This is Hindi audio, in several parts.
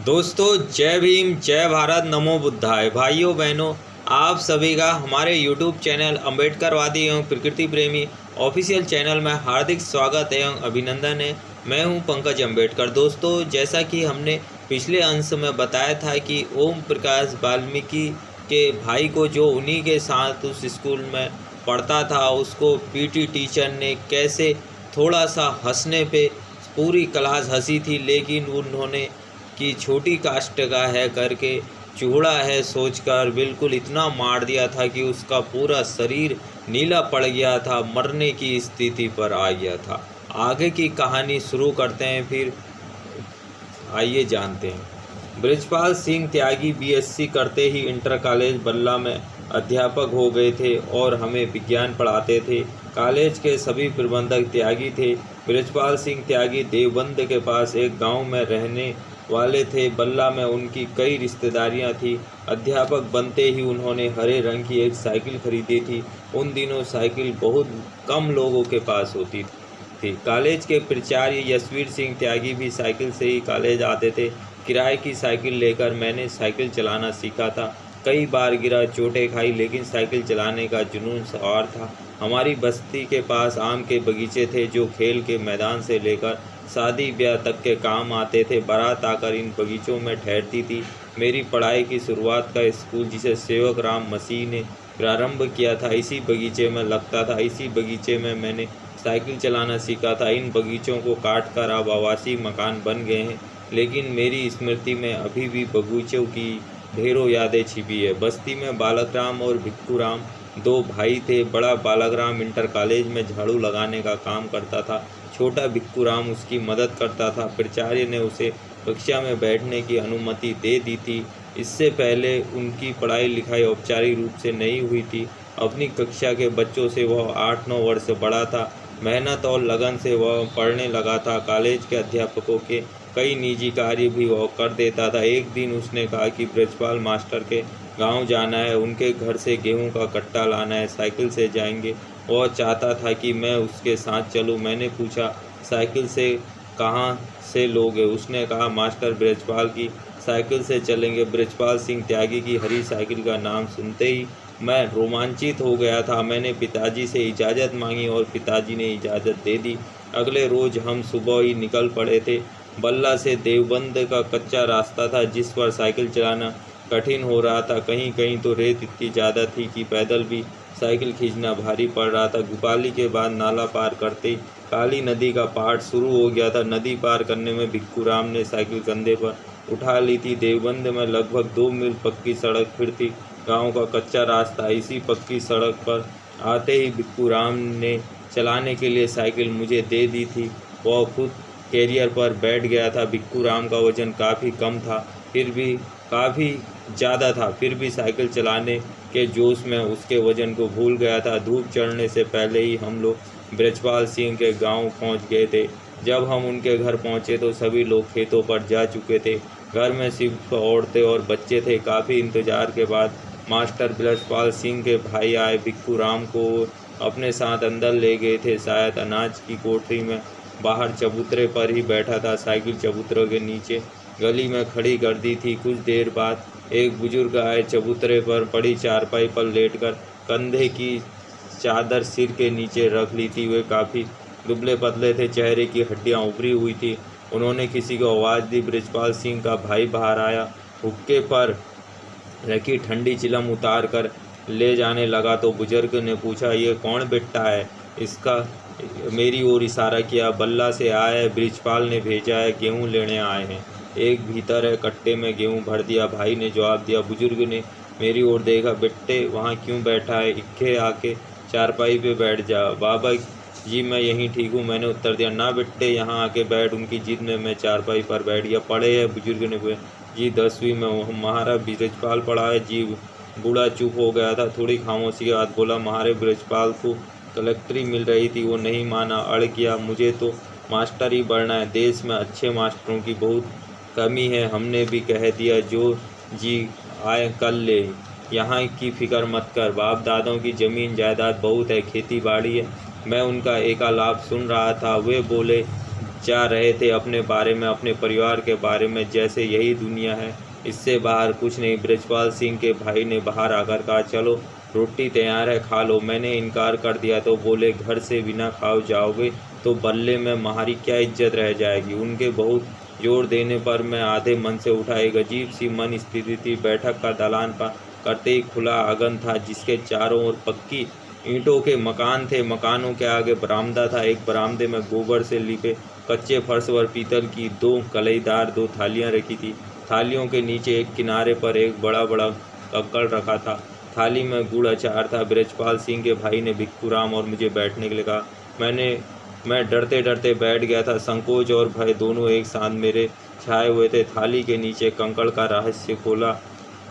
दोस्तों, जय भीम, जय भारत, नमो बुद्धाय। भाइयों बहनों, आप सभी का हमारे YouTube चैनल अम्बेडकरवादी एवं प्रकृति प्रेमी ऑफिशियल चैनल में हार्दिक स्वागत एवं अभिनंदन है। मैं हूं पंकज अम्बेडकर। दोस्तों, जैसा कि हमने पिछले अंश में बताया था कि ओम प्रकाश वाल्मीकि के भाई को, जो उन्हीं के साथ उस स्कूल में पढ़ता था, उसको पीटी टीचर ने कैसे थोड़ा सा हंसने पे पूरी क्लास हंसी थी, लेकिन उन्होंने कि छोटी कास्ट का है करके चूड़ा है सोचकर बिल्कुल इतना मार दिया था कि उसका पूरा शरीर नीला पड़ गया था, मरने की स्थिति पर आ गया था। आगे की कहानी शुरू करते हैं, फिर आइए जानते हैं। बृजपाल सिंह त्यागी बीएससी करते ही इंटर कॉलेज बल्ला में अध्यापक हो गए थे और हमें विज्ञान पढ़ाते थे। कॉलेज के सभी प्रबंधक त्यागी थे। बृजपाल सिंह त्यागी देवबंद के पास एक गांव में रहने वाले थे। बल्ला में उनकी कई रिश्तेदारियां थी। अध्यापक बनते ही उन्होंने हरे रंग की एक साइकिल खरीदी थी। उन दिनों साइकिल बहुत कम लोगों के पास होती थी। कॉलेज के प्राचार्य यशवीर सिंह त्यागी भी साइकिल से ही कॉलेज आते थे। किराए की साइकिल लेकर मैंने साइकिल चलाना सीखा था। कई बार गिरा, चोटें खाई, लेकिन साइकिल चलाने का जुनून सवार था। हमारी बस्ती के पास आम के बगीचे थे, जो खेल के मैदान से लेकर शादी ब्याह तक के काम आते थे। बारात आकर इन बगीचों में ठहरती थी। मेरी पढ़ाई की शुरुआत का स्कूल, जिसे सेवक राम मसीह ने प्रारंभ किया था, इसी बगीचे में लगता था। इसी बगीचे में मैंने साइकिल चलाना सीखा था। इन बगीचों को काट कर अब आवासीय मकान बन गए हैं, लेकिन मेरी स्मृति में अभी भी बगीचों की ढेरों यादें छिपी है। बस्ती में बालकराम और भिक्खूराम दो भाई थे। बड़ा बालकराम इंटर कॉलेज में झाड़ू लगाने का काम करता था। छोटा भिक्खूराम उसकी मदद करता था। प्राचार्य ने उसे कक्षा में बैठने की अनुमति दे दी थी। इससे पहले उनकी पढ़ाई लिखाई औपचारिक रूप से नहीं हुई थी। अपनी कक्षा के बच्चों से वह 8-9 वर्ष बड़ा था। मेहनत और लगन से वह पढ़ने लगा था। कॉलेज के अध्यापकों के कई निजी कार्य भी वह कर देता था। एक दिन उसने कहा कि ब्रजपाल मास्टर के गांव जाना है, उनके घर से गेहूं का कट्टा लाना है, साइकिल से जाएंगे। वह चाहता था कि मैं उसके साथ चलूं। मैंने पूछा, साइकिल से कहाँ से लोगे? उसने कहा, मास्टर ब्रजपाल की साइकिल से चलेंगे। ब्रजपाल सिंह त्यागी की हरी साइकिल का नाम सुनते ही मैं रोमांचित हो गया था। मैंने पिताजी से इजाज़त मांगी और पिताजी ने इजाज़त दे दी। अगले रोज़ हम सुबह ही निकल पड़े थे। बल्ला से देवबंद का कच्चा रास्ता था, जिस पर साइकिल चलाना कठिन हो रहा था। कहीं कहीं तो रेत इतनी ज़्यादा थी कि पैदल भी साइकिल खींचना भारी पड़ रहा था। गुपाली के बाद नाला पार करते ही काली नदी का पहाड़ शुरू हो गया था। नदी पार करने में भिक्खूराम ने साइकिल कंधे पर उठा ली थी। देवबंद में लगभग 2 मील पक्की सड़क फिर थी। गांव का कच्चा रास्ता। इसी पक्की सड़क पर आते ही भिक्खूराम ने चलाने के लिए साइकिल मुझे दे दी थी। वह खुद कैरियर पर बैठ गया था। भिक्खूराम का वजन काफ़ी कम था, फिर भी काफ़ी ज़्यादा था। फिर भी साइकिल चलाने के जोश में उसके वजन को भूल गया था। धूप चढ़ने से पहले ही हम लोग ब्रजपाल सिंह के गांव पहुंच गए थे। जब हम उनके घर पहुंचे तो सभी लोग खेतों पर जा चुके थे। घर में सिर्फ औरतें और बच्चे थे। काफ़ी इंतजार के बाद मास्टर ब्रजपाल सिंह के भाई आए। भिक्खूराम को अपने साथ अंदर ले गए थे। शायद अनाज की कोठरी में बाहर चबूतरे पर ही बैठा था। साइकिल चबूतरे के नीचे गली में खड़ी कर दी थी। कुछ देर बाद एक बुजुर्ग आए। चबूतरे पर पड़ी चारपाई पर लेटकर कंधे की चादर सिर के नीचे रख ली थी। वे काफ़ी दुबले पतले थे, चेहरे की हड्डियां उभरी हुई थी। उन्होंने किसी को आवाज़ दी। बृजपाल सिंह का भाई बाहर आया। हुक्के पर रखी ठंडी चिलम उतार कर ले जाने लगा तो बुजुर्ग ने पूछा, ये कौन बेटा है? इसका मेरी ओर इशारा किया। बल्ला से आया है, बृजपाल ने भेजा है, गेहूँ लेने आए हैं। एक भीतर है, कट्टे में गेहूँ भर दिया, भाई ने जवाब दिया। बुजुर्ग ने मेरी ओर देखा। बेटे वहाँ क्यों बैठा है? इक्के आके चारपाई पे बैठ जा। बाबा जी मैं यहीं ठीक हूँ, मैंने उत्तर दिया। ना बेटे यहाँ आके बैठ। उनकी जिद में मैं चारपाई पर बैठ गया। पढ़े है? बुजुर्ग ने बोला, जी 10वीं में। महारा ब्रजपाल पढ़ा है जी। बूढ़ा चुप हो गया था। थोड़ी खामोशी के बाद बोला, महारे ब्रजपाल को कलेक्टरी मिल रही थी, वो नहीं माना, अड़ गया। मुझे तो मास्टर ही बढ़ना है। देश में अच्छे मास्टरों की बहुत कमी है। हमने भी कह दिया, जो जी आए कर ले, यहाँ की फिक्र मत कर। बाप दादों की ज़मीन जायदाद बहुत है, खेती बाड़ी है। मैं उनका एकालाप सुन रहा था। वे बोले, जा रहे थे अपने बारे में, अपने परिवार के बारे में, जैसे यही दुनिया है, इससे बाहर कुछ नहीं। बृजपाल सिंह के भाई ने बाहर आकर कहा, चलो रोटी तैयार है, खा लो। मैंने इनकार कर दिया तो बोले, घर से बिना खाओ जाओगे तो बल्ले में हमारी क्या इज्जत रह जाएगी। उनके बहुत जोर देने पर मैं आधे मन से उठा। एक अजीब सी मन स्थिति थी। बैठक का दालान पर करते ही खुला आंगन था, जिसके चारों ओर पक्की ईंटों के मकान थे। मकानों के आगे बरामदा था। एक बरामदे में गोबर से लिपे कच्चे फर्श पर पीतल की 2 कलईदार 2 थालियां रखी थी। थालियों के नीचे एक किनारे पर एक बड़ा बड़ा कंकड़ रखा था। थाली में गुड़ अचार था। बृजपाल सिंह के भाई ने भिक्खूराम और मुझे बैठने के लिए कहा। मैं डरते डरते बैठ गया था। संकोच और भय दोनों एक साथ मेरे छाए हुए थे। थाली के नीचे कंकड़ का रहस्य खोला।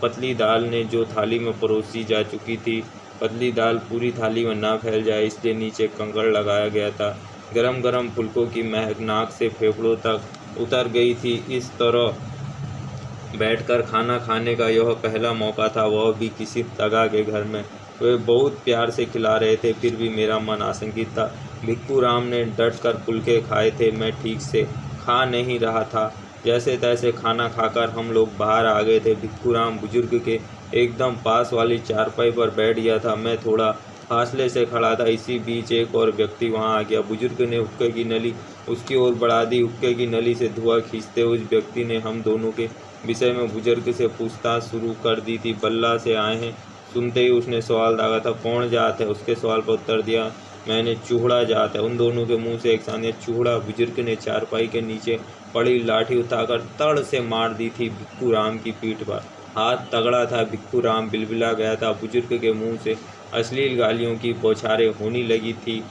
पतली दाल ने जो थाली में परोसी जा चुकी थी, पतली दाल पूरी थाली में ना फैल जाए इसलिए नीचे कंकड़ लगाया गया था। गरम गरम फुलकों की महक नाक से फेफड़ों तक उतर गई थी। इस तरह बैठकर खाना खाने का यह पहला मौका था, वह भी किसी दगा के घर में। वे बहुत प्यार से खिला रहे थे, फिर भी मेरा मन आशंकित था। भिक्खूराम ने डटकर फुलके खाए थे, मैं ठीक से खा नहीं रहा था। जैसे तैसे खाना खाकर हम लोग बाहर आ गए थे। भिक्खूराम बुजुर्ग के एकदम पास वाली चारपाई पर बैठ गया था। मैं थोड़ा फासले से खड़ा था। इसी बीच एक और व्यक्ति वहां आ गया। बुजुर्ग ने हुक्के की नली उसकी ओर बढ़ा दी। हुक्के की नली से धुआं खींचते उस व्यक्ति ने हम दोनों के विषय में बुजुर्ग से पूछताछ शुरू कर दी थी। बल्ला से आए हैं। सुनते ही उसने सवाल दागा था, कौन जात है? उसके सवाल पर उत्तर दिया मैंने, चूहड़ा जात है। उन दोनों के मुंह से एक साथ चूहड़ा। बुजुर्ग ने चारपाई के नीचे पड़ी लाठी उठाकर तड़ से मार दी थी भिक्खूराम की पीठ पर। हाथ तगड़ा था। भिक्खूराम बिलबिला गया था। बुजुर्ग के मुंह से अश्लील गालियों की बौछारें होने लगी थी।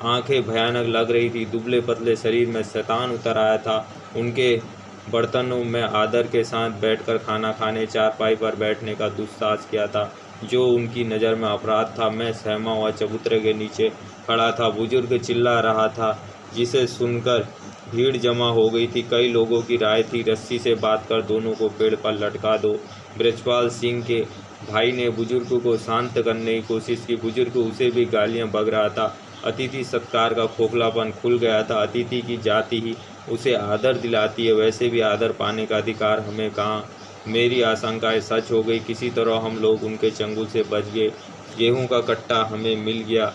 आंखें भयानक लग रही थी। दुबले पतले शरीर में शैतान उतर आया था। उनके बर्तनों में आदर के साथ बैठकर खाना खाने, चारपाई पर बैठने का दुस्साहस किया था, जो उनकी नज़र में अपराध था। मैं सहमा हुआ चबूतरे के नीचे खड़ा था। बुजुर्ग चिल्ला रहा था, जिसे सुनकर भीड़ जमा हो गई थी। कई लोगों की राय थी, रस्सी से बांध कर दोनों को पेड़ पर लटका दो। बृजपाल सिंह के भाई ने बुजुर्ग को शांत करने की कोशिश की। बुजुर्ग उसे भी गालियां बक रहा था। अतिथि सत्कार का खोखलापन खुल गया था। अतिथि की जाति ही उसे आदर दिलाती है, वैसे भी आदर पाने का अधिकार हमें कहाँ। मेरी आशंकाएं सच हो गई। किसी तरह हम लोग उनके चंगुल से बच गए। गेहूं का कट्टा हमें मिल गया,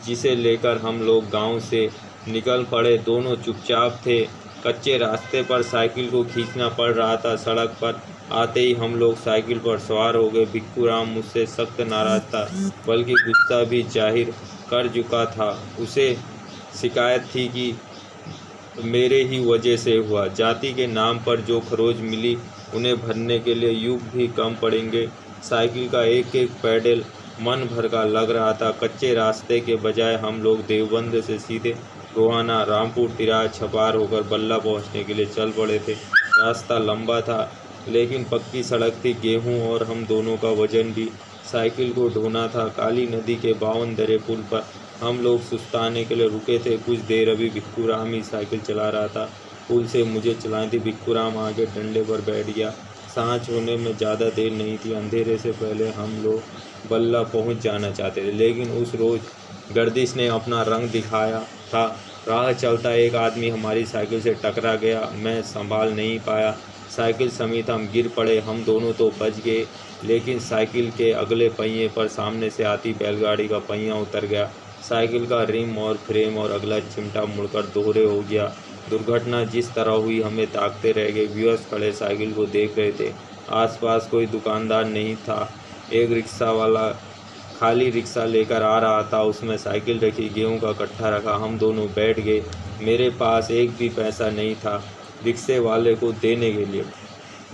जिसे लेकर हम लोग गांव से निकल पड़े। दोनों चुपचाप थे। कच्चे रास्ते पर साइकिल को खींचना पड़ रहा था। सड़क पर आते ही हम लोग साइकिल पर सवार हो गए। भिक्खूराम मुझसे सख्त नाराज था, बल्कि गुस्सा भी जाहिर कर चुका था। उसे शिकायत थी कि मेरे ही वजह से हुआ। जाति के नाम पर जो खरोच मिली, उन्हें भरने के लिए युग भी कम पड़ेंगे। साइकिल का एक एक पैडल मन भर का लग रहा था। कच्चे रास्ते के बजाय हम लोग देवबंद से सीधे रोहाना, रामपुर, तिराहा, छपार होकर बल्ला पहुंचने के लिए चल पड़े थे। रास्ता लंबा था, लेकिन पक्की सड़क थी। गेहूं और हम दोनों का वजन भी साइकिल को ढोना था। काली नदी के 52 दरे पुल पर हम लोग सुस्ताने के लिए रुके थे। कुछ देर अभी भिक्खूराम ही साइकिल चला रहा था। पुल से मुझे चलाई थी। भिक्खूराम आगे डंडे पर बैठ गया। सांझ होने में ज़्यादा देर नहीं थी। अंधेरे से पहले हम लोग बल्ला पहुंच जाना चाहते थे, लेकिन उस रोज़ गर्दिश ने अपना रंग दिखाया था। राह चलता एक आदमी हमारी साइकिल से टकरा गया। मैं संभाल नहीं पाया। साइकिल समेत हम गिर पड़े। हम दोनों तो बच गए, लेकिन साइकिल के अगले पहिए पर सामने से आती बैलगाड़ी का पहिया उतर गया। साइकिल का रिम और फ्रेम और अगला चिमटा मुड़कर दोहरे हो गया। दुर्घटना जिस तरह हुई, हमें ताकते रह गए। व्यूअर्स खड़े साइकिल को देख रहे थे। आसपास कोई दुकानदार नहीं था। एक रिक्शा वाला खाली रिक्शा लेकर आ रहा था। उसमें साइकिल रखी, गेहूं का कट्टा रखा। हम दोनों बैठ गए। मेरे पास एक भी पैसा नहीं था रिक्शे वाले को देने के लिए।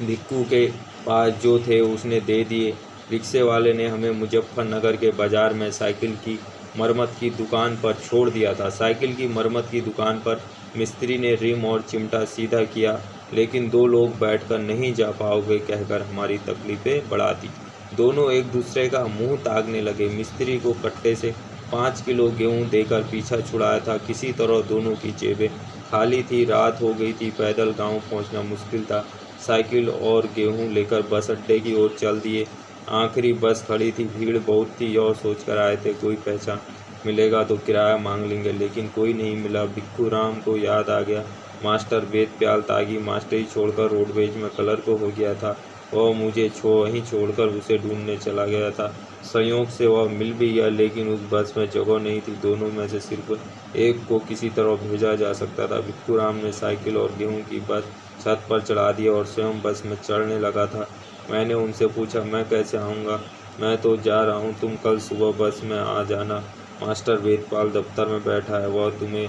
भिक्खू के पास जो थे उसने दे दिए। रिक्शे वाले ने हमें मुजफ्फरनगर के बाज़ार में साइकिल की मरम्मत की दुकान पर छोड़ दिया था। साइकिल की मरम्मत की दुकान पर मिस्त्री ने रिम और चिमटा सीधा किया, लेकिन 2 लोग बैठकर नहीं जा पाओगे कहकर हमारी तकलीफ़ें बढ़ा दी। दोनों एक दूसरे का मुंह ताकने लगे। मिस्त्री को कट्टे से 5 किलो गेहूं देकर पीछा छुड़ाया था। किसी तरह दोनों की जेबें खाली थी। रात हो गई थी। पैदल गांव पहुंचना मुश्किल था। साइकिल और गेहूं लेकर बस अड्डे की ओर चल दिए। आखिरी बस खड़ी थी। भीड़ बहुत थी। यह सोचकर आए थे कोई पहचान मिलेगा तो किराया मांग लेंगे, लेकिन कोई नहीं मिला। भिक्खूराम को याद आ गया मास्टर वेदपाल तागी मास्टरी छोड़कर रोडवेज में क्लर्क हो गया था। वह मुझे वहीं छोड़कर उसे ढूंढने चला गया था। संयोग से वह मिल भी गया, लेकिन उस बस में जगह नहीं थी। दोनों में से सिर्फ एक को किसी तरह भेजा जा सकता था। भिक्खूराम ने साइकिल और गेहूं की बस छत पर चढ़ा दिया और स्वयं बस में चढ़ने लगा था। मैंने उनसे पूछा, मैं कैसे आऊँगा? मैं तो जा रहा हूँ, तुम कल सुबह बस में आ जाना। मास्टर वेदपाल दफ्तर में बैठा है, वह तुम्हें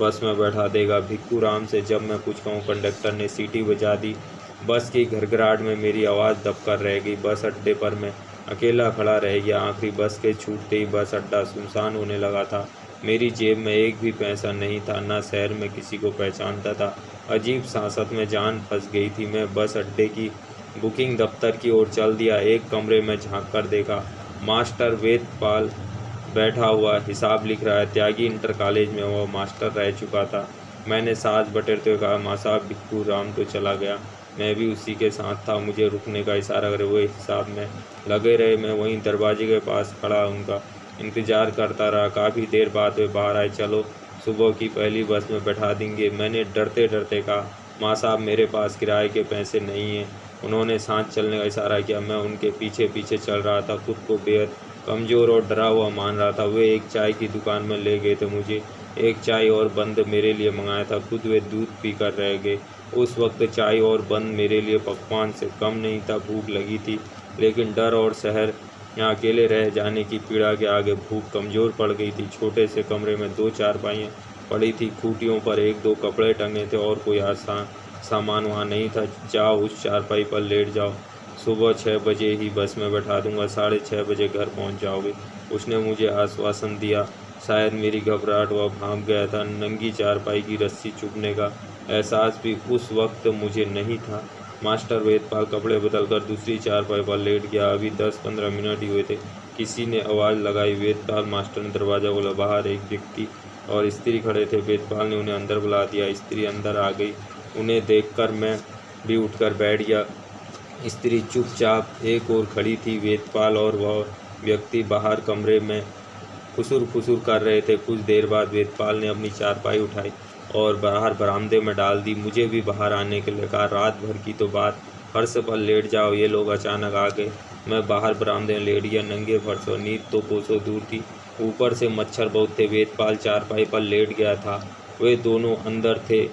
बस में बैठा देगा। भिक्खूराम से जब मैं कुछ कहूँ, कंडक्टर ने सीटी बजा दी। बस की घरघराहट में मेरी आवाज़ दबकर रह गई। बस अड्डे पर मैं अकेला खड़ा रह गया। आखिरी बस के छूटते ही बस अड्डा सुनसान होने लगा था। मेरी जेब में एक भी पैसा नहीं था, न शहर में किसी को पहचानता था। अजीब सांसत में जान फंस गई थी। मैं बस अड्डे की बुकिंग दफ्तर की ओर चल दिया। एक कमरे में झांक कर देखा, मास्टर वेदपाल बैठा हुआ हिसाब लिख रहा है। त्यागी इंटर कॉलेज में वह मास्टर रह चुका था। मैंने सांस बटेरते हुए कहा, माँ साहब, भिक्खूराम तो चला गया, मैं भी उसी के साथ था। मुझे रुकने का इशारा करे हुए हिसाब में लगे रहे। मैं वहीं दरवाजे के पास खड़ा उनका इंतज़ार करता रहा। काफ़ी देर बाद वे बाहर आए। चलो, सुबह की पहली बस में बैठा देंगे। मैंने डरते डरते कहा, माँ साहब, मेरे पास किराए के पैसे नहीं हैं। उन्होंने साथ चलने का इशारा किया। मैं उनके पीछे पीछे चल रहा था। खुद को बेहद कमज़ोर और डरा हुआ मान रहा था। वे एक चाय की दुकान में ले गए थे। मुझे एक चाय और बंद मेरे लिए मंगाया था। खुद वे दूध पीकर रह गए। उस वक्त चाय और बंद मेरे लिए पकवान से कम नहीं था। भूख लगी थी, लेकिन डर और शहर यहाँ अकेले रह जाने की पीड़ा के आगे भूख कमज़ोर पड़ गई थी। छोटे से कमरे में 2 चारपाइयाँ पड़ी थी। खूंटियों पर 1-2 कपड़े टंगे थे और कोई आसान सामान वहाँ नहीं था। जाओ, उस चारपाई पर लेट जाओ, सुबह 6 बजे ही बस में बैठा दूंगा, 6:30 बजे घर पहुँच जाओगे। उसने मुझे आश्वासन दिया। शायद मेरी घबराहट वह भाग गया था। नंगी चारपाई की रस्सी चुभने का एहसास भी उस वक्त मुझे नहीं था। मास्टर वेदपाल कपड़े बदलकर दूसरी चारपाई पर लेट गया। अभी 10-15 मिनट ही हुए थे। किसी ने आवाज़ लगाई। वेदपाल मास्टर ने दरवाज़ा खोला। बाहर एक व्यक्ति और स्त्री खड़े थे। वेदपाल ने उन्हें अंदर बुला दिया। स्त्री अंदर आ गई। उन्हें देखकर मैं भी उठकर बैठ गया। स्त्री चुपचाप एक ओर खड़ी थी। वेदपाल और वह व्यक्ति बाहर कमरे में खुसुर खुसुर कर रहे थे। कुछ देर बाद वेदपाल ने अपनी चारपाई उठाई और बाहर बरामदे में डाल दी। मुझे भी बाहर आने के लिए कहा। रात भर की तो बात, फर्श पर लेट जाओ। ये लोग अचानक आ गए। मैं बाहर बरामदे में लेट गया। नंगे फर्श और नींद तो कोसों दूर थी, ऊपर से मच्छर बहुत थे। वेदपाल चारपाई पर लेट गया था। वे दोनों अंदर थे।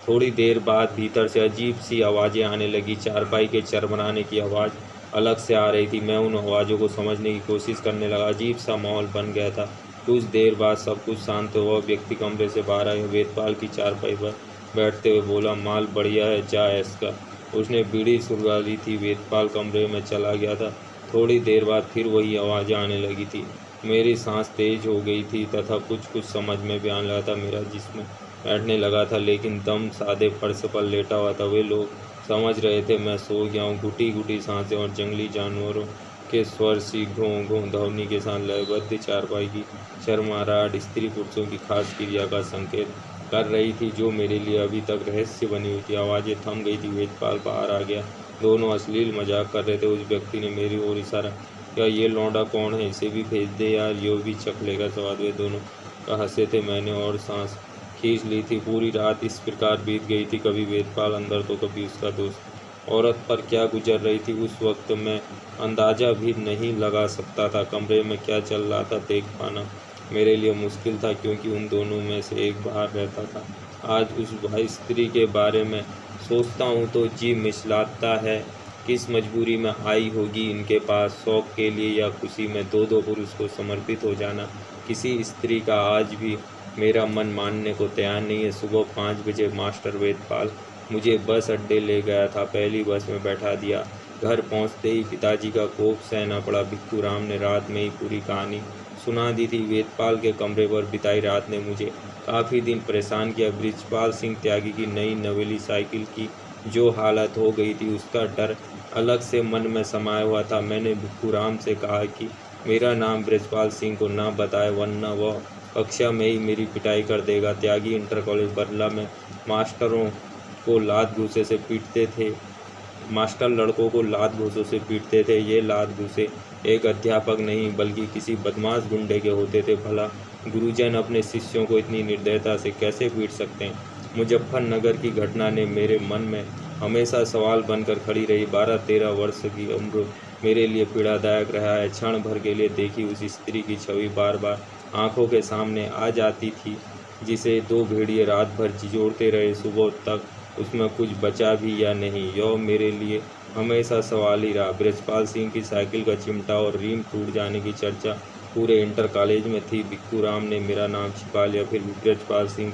थोड़ी देर बाद भीतर से अजीब सी आवाज़ें आने लगी। चारपाई के चरमराने की आवाज़ अलग से आ रही थी। मैं उन आवाज़ों को समझने की कोशिश करने लगा। अजीब सा माहौल बन गया था। कुछ देर बाद सब कुछ शांत हुआ। व्यक्ति कमरे से बाहर आए। वेदपाल की चारपाई पर बैठते हुए बोला, माल बढ़िया है, जा ऐसा। उसने बीड़ी सुलगा ली थी। वेदपाल कमरे में चला गया था। थोड़ी देर बाद फिर वही आवाज़ें आने लगी थी। मेरी सांस तेज हो गई थी तथा कुछ कुछ समझ में भी आने लगा था। मेरा जिस्म बैठने लगा था, लेकिन दम सादे फर्श पर लेटा हुआ था। वे लोग समझ रहे थे मैं सो गया हूँ। घुटी घुटी सांसें और जंगली जानवरों के स्वर सी घों घों ध्वनि के साथ लयबद्ध चारपाई की चरमराहट स्त्री पुरुषों की खास क्रिया का संकेत कर रही थी, जो मेरे लिए अभी तक रहस्य बनी हुई थी। आवाज़ें थम गई थी। वेदपाल बाहर आ गया। दोनों अश्लील मजाक कर रहे थे। उस व्यक्ति ने मेरी ओर इशारा किया, ये लौंडा कौन है? इसे भी भेज दे यार, यो भी चख लेगा स्वाद। वे दोनों का हंसे थे। मैंने और सांस खींच ली थी। पूरी रात इस प्रकार बीत गई थी। कभी वेदपाल अंदर तो कभी उसका दोस्त। औरत पर क्या गुजर रही थी उस वक्त मैं अंदाज़ा भी नहीं लगा सकता था। कमरे में क्या चल रहा था देख पाना मेरे लिए मुश्किल था, क्योंकि उन दोनों में से एक बाहर रहता था। आज उस भाई स्त्री के बारे में सोचता हूँ तो जी मिचलाता है। किस मजबूरी में आई होगी इनके पास, शौक़ के लिए या खुशी में 2-2 पुरुष को समर्पित हो जाना। किसी स्त्री का आज भी मेरा मन मानने को तैयार नहीं है। सुबह 5 बजे मास्टर वेदपाल मुझे बस अड्डे ले गया था। पहली बस में बैठा दिया। घर पहुंचते ही पिताजी का कोप सहना पड़ा। भिक्खूराम ने रात में ही पूरी कहानी सुना दी थी। वेदपाल के कमरे पर बिताई रात ने मुझे काफ़ी दिन परेशान किया। बृजपाल सिंह त्यागी की नई नवेली साइकिल की जो हालत हो गई थी, उसका डर अलग से मन में समाया हुआ था। मैंने भिक्खूराम से कहा कि मेरा नाम बृजपाल सिंह को ना बताए, वरना वह कक्षा में ही मेरी पिटाई कर देगा। त्यागी इंटर कॉलेज बरला में मास्टरों को लात घूंसे से पीटते थे। मास्टर लड़कों को लात घूंसों से पीटते थे। ये लात घूंसे एक अध्यापक नहीं बल्कि किसी बदमाश गुंडे के होते थे। भला गुरुजन अपने शिष्यों को इतनी निर्दयता से कैसे पीट सकते हैं? मुजफ्फरनगर की घटना ने मेरे मन में हमेशा सवाल बनकर खड़ी रही। 12-13 वर्ष की उम्र मेरे लिए पीड़ादायक रहा है। क्षण भर के लिए देखी उस स्त्री की छवि बार बार आंखों के सामने आ जाती थी, जिसे दो भेड़िए रात भर झिझोड़ते रहे। सुबह तक उसमें कुछ बचा भी या नहीं, यह मेरे लिए हमेशा सवाल ही रहा। बृजपाल सिंह की साइकिल का चिमटा और रिम टूट जाने की चर्चा पूरे इंटर कॉलेज में थी। भिक्खू राम ने मेरा नाम छिपा लिया। फिर बृजपाल सिंह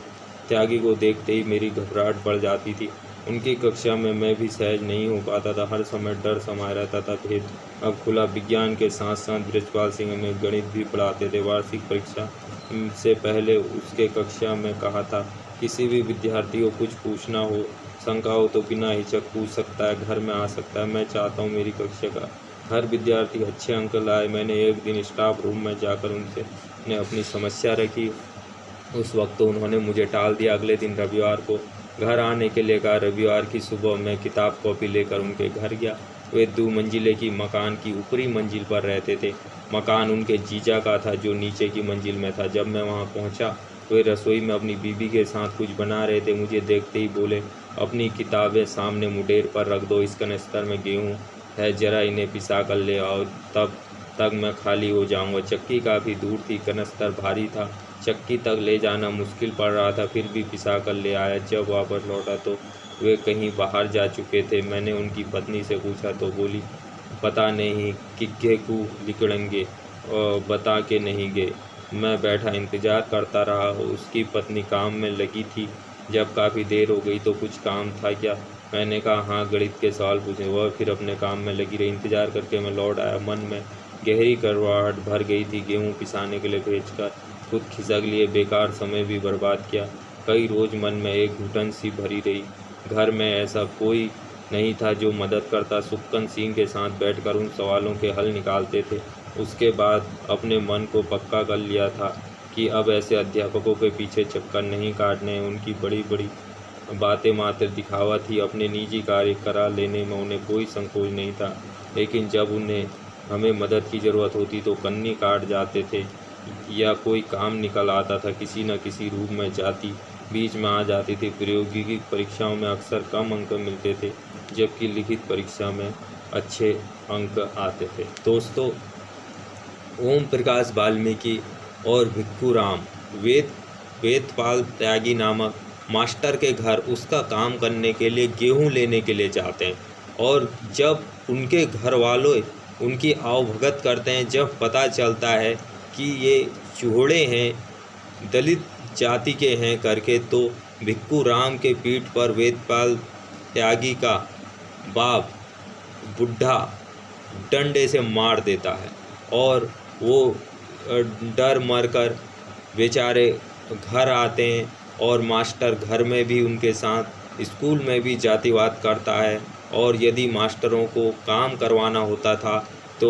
त्यागी को देखते ही मेरी घबराहट बढ़ जाती थी। उनकी कक्षा में मैं भी सहज नहीं हो पाता था। हर समय डर समाया रहता था। भेद अब खुला। विज्ञान के साथ साथ बृजपाल सिंह हमें गणित भी पढ़ाते थे। वार्षिक परीक्षा से पहले उसके कक्षा में कहा था, किसी भी विद्यार्थी को कुछ पूछना हो, शंका हो तो बिना हिचक पूछ सकता है, घर में आ सकता है। मैं चाहता हूँ मेरी कक्षा का हर विद्यार्थी अच्छे अंक लाए। मैंने एक दिन स्टाफ रूम में जाकर उनसे अपनी समस्या रखी। उस वक्त तो उन्होंने मुझे टाल दिया। अगले दिन रविवार को घर आने के लिए कहा। रविवार की सुबह मैं किताब कॉपी लेकर उनके घर गया। वे 2 मंजिले की मकान की ऊपरी मंजिल पर रहते थे। मकान उनके जीजा का था जो नीचे की मंजिल में था। जब मैं वहां पहुंचा, वे रसोई में अपनी बीबी के साथ कुछ बना रहे थे। मुझे देखते ही बोले, अपनी किताबें सामने मुडेर पर रख दो, इस कनस्तर में गेहूँ है, जरा इन्हें पिसा कर ले आओ, तब तक मैं खाली हो जाऊंगा। चक्की काफ़ी दूर थी, कनस्तर भारी था, चक्की तक ले जाना मुश्किल पड़ रहा था, फिर भी पिसा कर ले आया। जब वापस लौटा तो वे कहीं बाहर जा चुके थे। मैंने उनकी पत्नी से पूछा तो बोली, पता नहीं किग्गे को लिकड़ेंगे, और बता के नहीं गए। मैं बैठा इंतज़ार करता रहा। उसकी पत्नी काम में लगी थी। जब काफ़ी देर हो गई तो कुछ काम था क्या? मैंने कहा हाँ, गणित के सवाल पूछे। वह फिर अपने काम में लगी रही। इंतज़ार करके मैं लौट आया। मन में गहरी करवाहट भर गई थी। गेहूँ पिसाने के लिए भेजकर खुद खिसक लिए, बेकार समय भी बर्बाद किया। कई रोज़ मन में एक घुटन सी भरी रही। घर में ऐसा कोई नहीं था जो मदद करता। सुक्कन सिंह के साथ बैठकर उन सवालों के हल निकालते थे। उसके बाद अपने मन को पक्का कर लिया था कि अब ऐसे अध्यापकों के पीछे चक्कर नहीं काटने हैं। उनकी बड़ी बड़ी बातें मात्र दिखावा थी। अपने निजी कार्य करा लेने में उन्हें कोई संकोच नहीं था, लेकिन जब उन्हें हमें मदद की ज़रूरत होती तो कन्नी काट जाते थे या कोई काम निकल आता था। किसी न किसी रूप में जाति बीच में आ जाती थी। प्रौद्योगिकी परीक्षाओं में अक्सर कम अंक मिलते थे, जबकि लिखित परीक्षा में अच्छे अंक आते थे। दोस्तों, ओम प्रकाश वाल्मीकि और भिक्खू राम वेदपाल त्यागी नामक मास्टर के घर उसका काम करने के लिए गेहूं लेने के लिए जाते हैं। और जब उनके घर वालों उनकी आवभगत करते हैं, जब पता चलता है कि ये चूहड़े हैं, दलित जाति के हैं करके, तो भिक्खू राम के पीठ पर वेदपाल त्यागी का बाप बुढ़ा डंडे से मार देता है और वो डर मर कर बेचारे घर आते हैं। और मास्टर घर में भी उनके साथ, स्कूल में भी जातिवाद करता है। और यदि मास्टरों को काम करवाना होता था तो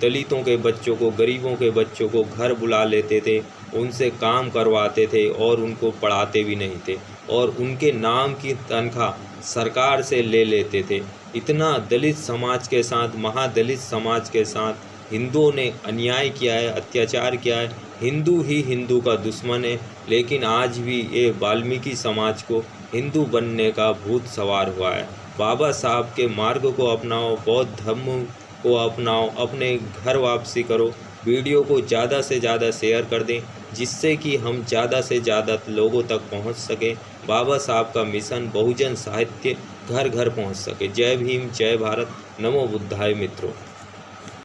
दलितों के बच्चों को, गरीबों के बच्चों को घर बुला लेते थे, उनसे काम करवाते थे और उनको पढ़ाते भी नहीं थे, और उनके नाम की तनख्वाह सरकार से ले लेते थे। इतना दलित समाज के साथ, महादलित समाज के साथ हिंदुओं ने अन्याय किया है, अत्याचार किया है। हिंदू ही हिंदू का दुश्मन है, लेकिन आज भी ये वाल्मीकि समाज को हिंदू बनने का भूत सवार हुआ है। बाबा साहब के मार्ग को अपनाओ, बौद्ध धर्म को अपनाओ, अपने घर वापसी करो। वीडियो को ज़्यादा से ज़्यादा शेयर कर दें, जिससे कि हम ज़्यादा से ज़्यादा लोगों तक पहुंच सकें। बाबा साहब का मिशन बहुजन साहित्य घर घर पहुंच सके। जय भीम, जय भारत, नमो बुद्धाय मित्रों।